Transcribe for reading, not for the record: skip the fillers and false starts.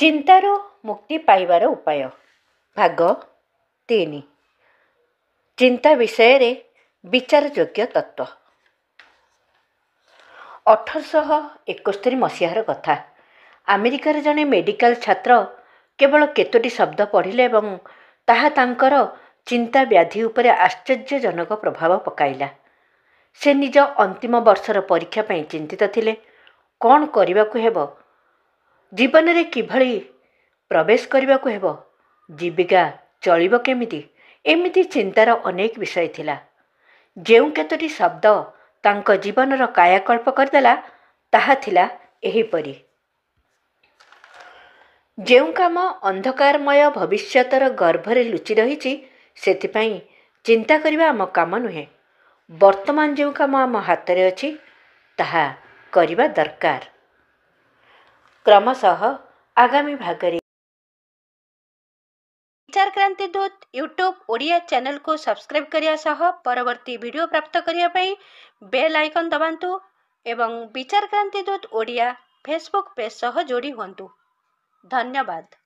ଚିନ୍ତାରୁ ମୁକ୍ତି ପାଇବାର ଉପାୟ ଭାଗ 3। ଚିନ୍ତା ବିଷୟରେ ବିଚାରଯୋଗ୍ୟ ତତ୍ତ୍ୱ। 1871 ମସିହାର କଥା। ଆମେରିକାର ଜଣେ ମେଡ଼ିକାଲ ଛାତ୍ର କେବଳ କେତୋଟି ଶବ୍ଦ ପଢ଼ିଲେ ଏବଂ ତାହା ତାଙ୍କର ଚିନ୍ତା ବ୍ୟାଧି ଉପରେ ଆଶ୍ଚର୍ଯ୍ୟଜନକ ପ୍ରଭାବ ପକାଇଲା। ସେ ନିଜ ଅନ୍ତିମ ବର୍ଷର ପରୀକ୍ଷା ପାଇଁ ଚିନ୍ତିତ ଥିଲେ। କ'ଣ କରିବାକୁ ହେବ, ଜୀବନରେ କିଭଳି ପ୍ରବେଶ କରିବାକୁ ହେବ, ଜୀବିକା ଚଳିବ କେମିତି, ଏମିତି ଚିନ୍ତାର ଅନେକ ବିଷୟ ଥିଲା। ଯେଉଁ କେତୋଟି ଶବ୍ଦ ତାଙ୍କ ଜୀବନର କାୟାକଳ୍ପ କରିଦେଲା, ତାହା ଥିଲା ଏହିପରି। ଯେଉଁ କାମ ଅନ୍ଧକାରମୟ ଭବିଷ୍ୟତର ଗର୍ଭରେ ଲୁଚି ରହିଛି, ସେଥିପାଇଁ ଚିନ୍ତା କରିବା ଆମ କାମ ନୁହେଁ। ବର୍ତ୍ତମାନ ଯେଉଁ କାମ ଆମ ହାତରେ ଅଛି, ତାହା କରିବା ଦରକାର। କ୍ରମଶଃ ଆଗାମୀ ଭାଗରେ ବିଚାରକ୍ରାନ୍ତି ଦୂତ ୟୁଟ୍ୟୁବ୍ ଓଡ଼ିଆ ଚ୍ୟାନେଲକୁ ସବସ୍କ୍ରାଇବ୍ କରିବା ସହ ପରବର୍ତ୍ତୀ ଭିଡ଼ିଓ ପ୍ରାପ୍ତ କରିବା ପାଇଁ ବେଲ୍ ଆଇକନ୍ ଦବାନ୍ତୁ ଏବଂ ବିଚାରକ୍ରାନ୍ତି ଦୂତ ଓଡ଼ିଆ ଫେସବୁକ୍ ପେଜ୍ ସହ ଯୋଡ଼ି ହୁଅନ୍ତୁ। ଧନ୍ୟବାଦ।